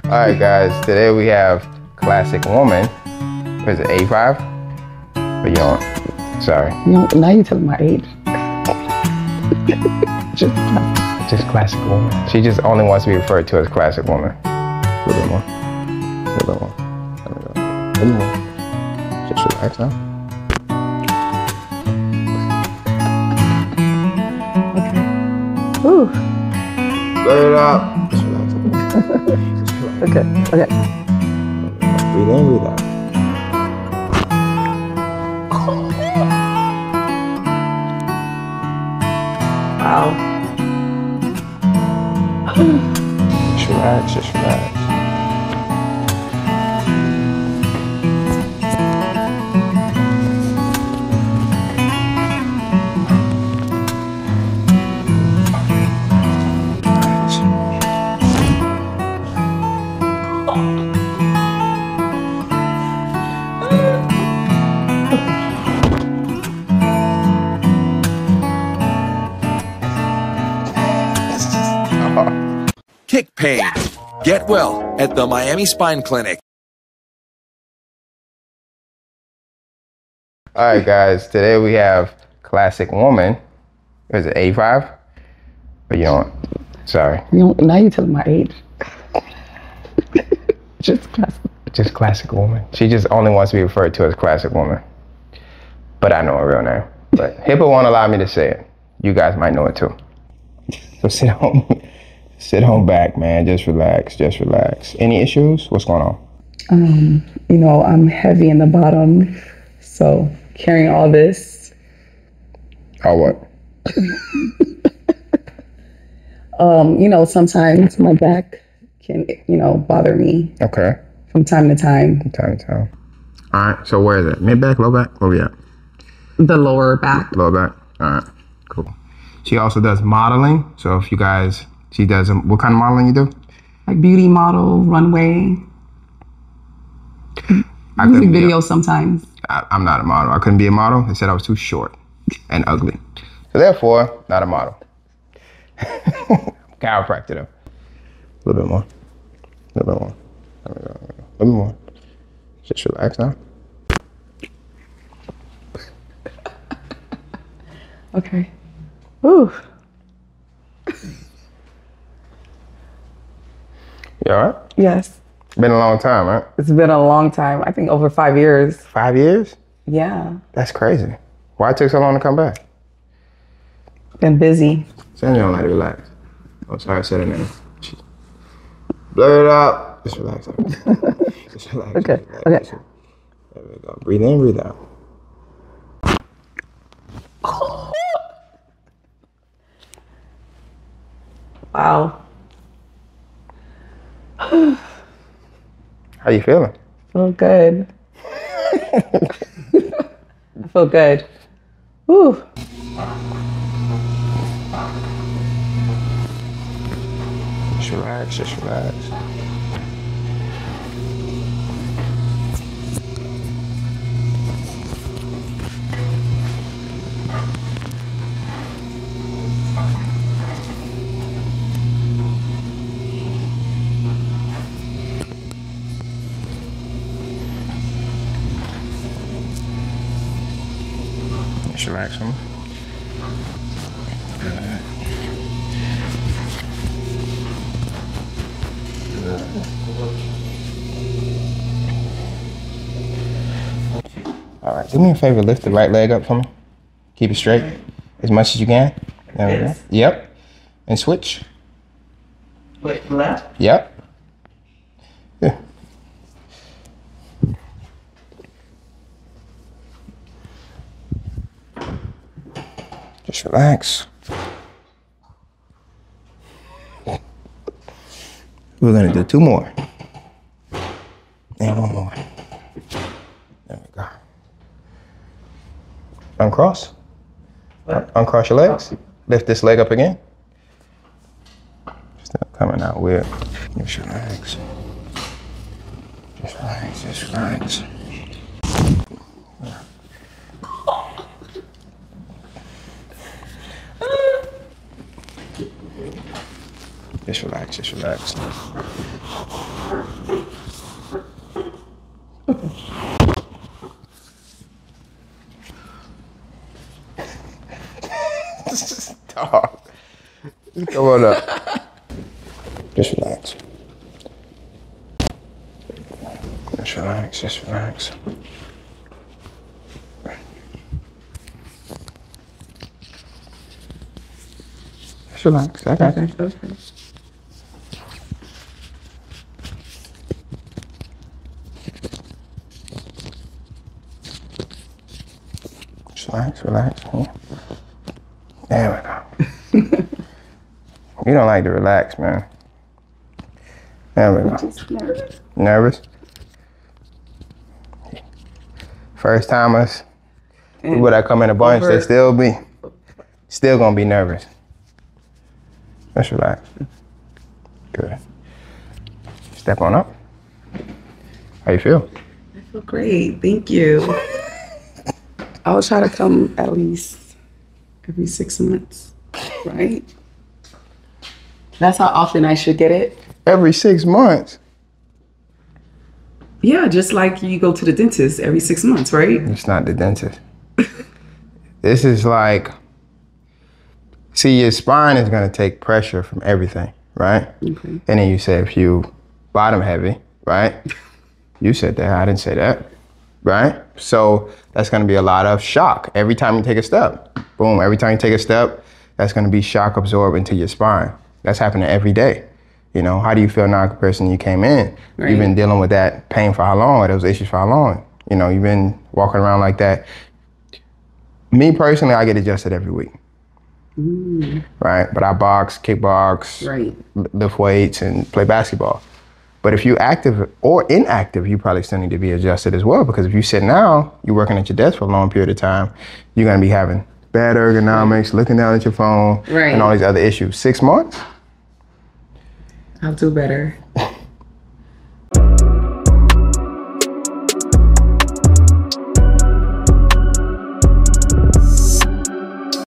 All right, guys. Today we have classic woman. What is it, 85? But you don't. Sorry. Now you're telling my age. Just classic woman. She just only wants to be referred to as classic woman. A little bit more. A little bit more. There we go. A little more. Just relax now. Okay. Whew. Blur it out. Just relax. Okay. Okay. Breathe in, breathe out. Wow. Just relax, just relax. Kick pain. Get well at the Miami Spine Clinic. All right, guys. Today we have classic woman. What is it, 85? But you don't. Sorry. Now you're telling my age. Just classic woman. She just only wants to be referred to as classic woman. But I know her real name. But HIPAA won't allow me to say it. You guys might know it too. So sit home back, man. Just relax, just relax. Any issues? What's going on? I'm heavy in the bottom, so carrying all this. Oh, what? Sometimes my back can, bother me. Okay. From time to time. From time to time. All right. So where is it? Mid back, low back? Where we at? The lower back. Lower back. All right. Cool. She also does modeling. So if you guys, she does, what kind of modeling you do? Like beauty model, runway. Music videos sometimes. I'm not a model. I couldn't be a model. They said I was too short and ugly. So therefore, not a model. Chiropractic though. A little bit more. A little bit more. There we go. A little bit more. Just relax now. Okay. Ooh. You all right? Yes. Been a long time, right? It's been a long time. I think over 5 years. 5 years? Yeah. That's crazy. Why it took so long to come back? Been busy. Sandy don't like to relax. Oh, sorry, I said her name. Blur it out. Just relax. Just relax. Okay. Just relax. Okay. There we go. Breathe in, breathe out. Wow. How you feeling? Feel good. I feel good. Whew. Just relax, just relax. Just relax on me. All right, do me a favor, lift the right leg up for me. Keep it straight as much as you can. There we go. Yep. And switch. Wait, left? Yep. Yeah. Just relax. We're gonna do 2 more. And 1 more. There we go. Uncross. What? Uncross your legs. Lift this leg up again. Still coming out weird. Just relax. Just relax, just relax. Just relax, just relax. Come on up. Just relax. Just relax, just relax. Just relax, I got you. Okay. Just relax, relax. There we go. You don't like to relax, man. There we go. Just nervous. Nervous? First timers, people that come in a bunch, they still gonna be nervous. Just relax. Good. Step on up. How you feel? I feel great. Thank you. I will try to come at least every 6 months, right? That's how often I should get it. Every 6 months. Yeah, just like you go to the dentist every 6 months, right? It's not the dentist. This is like, see, your spine is gonna take pressure from everything, right? Okay. And then you say if you bottom heavy, right? You said that, I didn't say that, right? So that's gonna be a lot of shock every time you take a step. Boom, every time you take a step, that's gonna be shock absorbed into your spine. That's happening every day. You know, how do you feel now in comparison you came in? Right. You've been dealing with that pain for how long, or those issues for how long? You know, you've been walking around like that. Me personally, I get adjusted every week. Right? But I box, kickbox, Right. lift weights, and play basketball. But if you're active or inactive, you probably still need to be adjusted as well, because if you sit now, you're working at your desk for a long period of time, you're gonna be having bad ergonomics, looking down at your phone, Right. and all these other issues. 6 months? I'll do better.